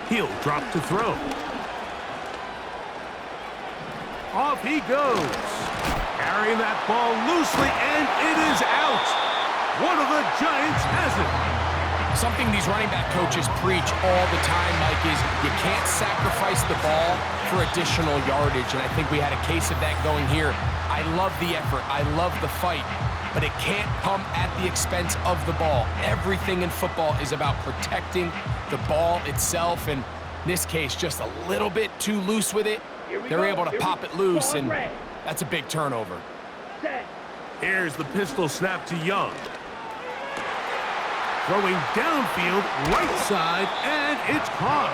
He'll drop to throw. Off he goes. Carrying that ball loosely, and it is out. One of the Giants has it. Something these running back coaches preach all the time, Mike, is you can't sacrifice the ball for additional yardage, and I think we had a case of that going here. I love the effort. I love the fight, but it can't come at the expense of the ball. Everything in football is about protecting the ball itself, and in this case, just a little bit too loose with it. They're able to pop it loose, and that's a big turnover. Here's the pistol snap to Young. Throwing downfield, right side, and it's caught.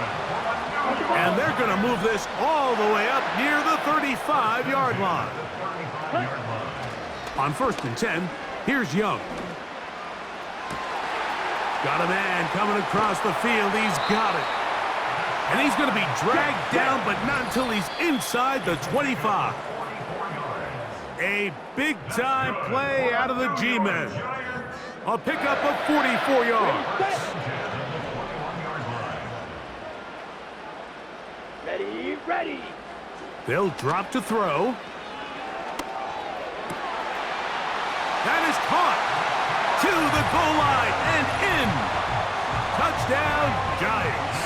And they're going to move this all the way up near the 35-yard line. On 1st and 10, here's Young. Got a man coming across the field. He's got it. And he's going to be dragged down, but not until he's inside the 25. A big-time play out of the G-men. A pickup of 44 yards. Ready. They'll drop to throw. That is caught to the goal line and in. Touchdown, Giants.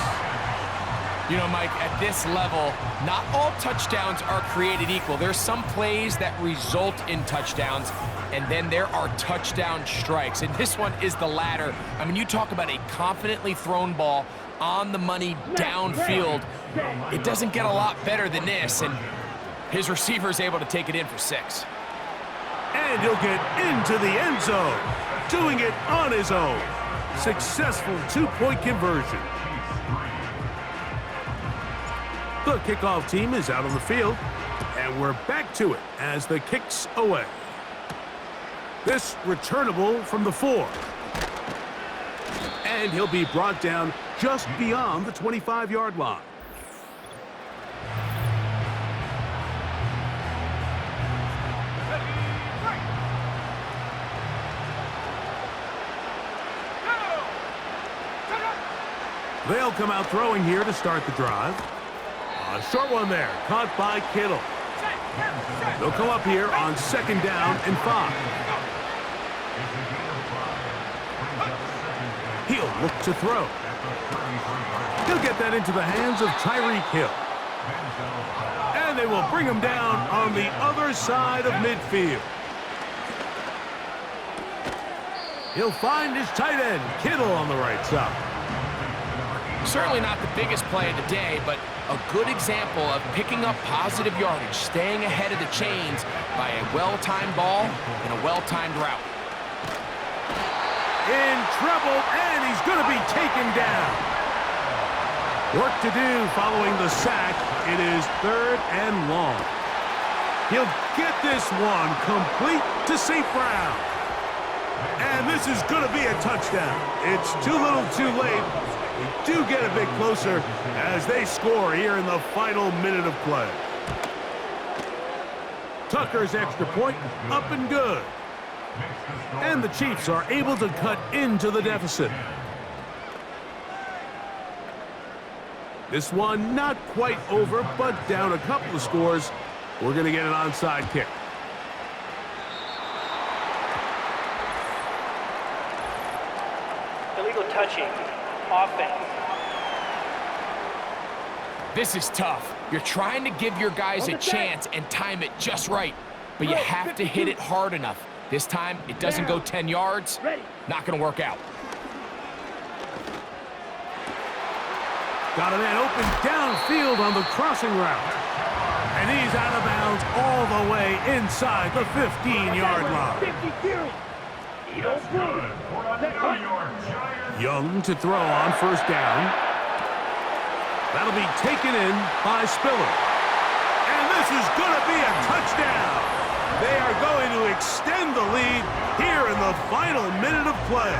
You know, Mike, at this level, not all touchdowns are created equal. There's some plays that result in touchdowns, and then there are touchdown strikes. And this one is the latter. I mean, you talk about a confidently thrown ball on the money downfield. It doesn't get a lot better than this, and his receiver is able to take it in for 6. And he'll get into the end zone, doing it on his own. Successful 2-point conversion. The kickoff team is out on the field, and we're back to it as the kick's away. This returnable from the 4. And he'll be brought down just beyond the 25-yard line. They'll come out throwing here to start the drive. A short one there, caught by Kittle. They'll come up here on 2nd down and 5. He'll look to throw. He'll get that into the hands of Tyreek Hill. And they will bring him down on the other side of midfield. He'll find his tight end, Kittle, on the right side. Certainly not the biggest play of the day, but a good example of picking up positive yardage, staying ahead of the chains by a well-timed ball and a well-timed route. In trouble, and he's going to be taken down. Work to do following the sack. It is 3rd and long. He'll get this one complete to St. Brown. And this is going to be a touchdown. It's too little too late. We do get a bit closer as they score here in the final minute of play. Tucker's extra point up and good. And the Chiefs are able to cut into the deficit. This one not quite over, but down a couple of scores. We're going to get an onside kick. Illegal touching. Offense. This is tough. You're trying to give your guys a chance and time it just right, but you have to hit it hard enough. This time, it doesn't go 10 yards. Not going to work out. Got a man open downfield on the crossing route. And he's out of bounds all the way inside the 15-yard line. Young to throw on 1st down. That'll be taken in by Spiller. And this is going to be a touchdown. They are going to extend the lead here in the final minute of play.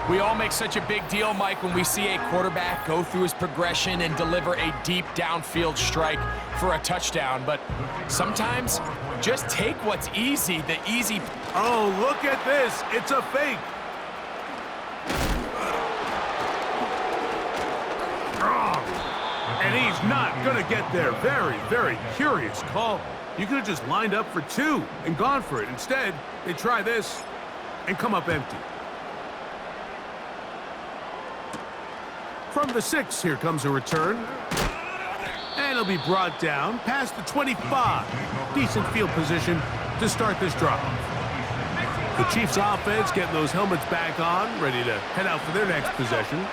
We all make such a big deal, Mike, when we see a quarterback go through his progression and deliver a deep downfield strike for a touchdown. But sometimes, just take what's easy, the easy. Oh, look at this. It's a fake. And he's not going to get there. Very, very curious call. You could have just lined up for 2 and gone for it. Instead, they try this and come up empty. From the 6, here comes a return. And it'll be brought down past the 25. Decent field position to start this drive. The Chiefs offense getting those helmets back on, ready to head out for their next possession.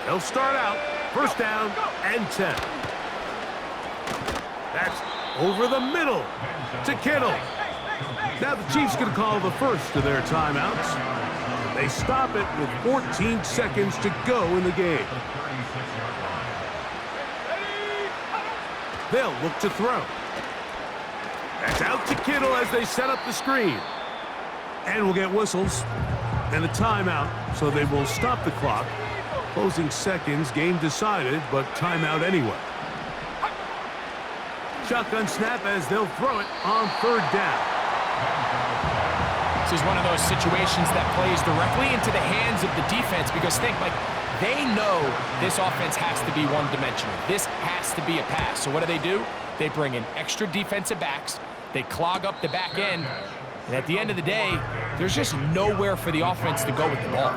They'll start out, first down and 10. That's over the middle to Kittle. Now the Chiefs going to call the first of their timeouts. They stop it with 14 seconds to go in the game. They'll look to throw. That's out to Kittle as they set up the screen. And we'll get whistles and a timeout, so they will stop the clock. Closing seconds, game decided, but timeout anyway. Shotgun snap as they'll throw it on third down. This is one of those situations that plays directly into the hands of the defense because think, like, they know this offense has to be one-dimensional. This has to be a pass. So what do? They bring in extra defensive backs. They clog up the back end. And at the end of the day, there's just nowhere for the offense to go with the ball.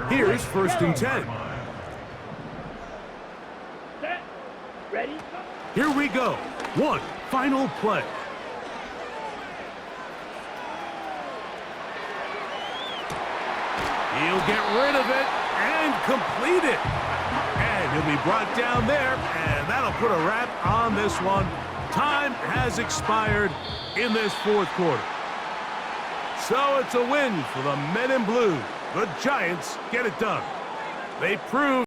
Here's first and 10. Set. Ready. Here we go. One final play. He'll get rid of it and complete it. And he'll be brought down there, and that'll put a wrap on this one. Time has expired in this fourth quarter. So it's a win for the men in blue. The Giants get it done. They prove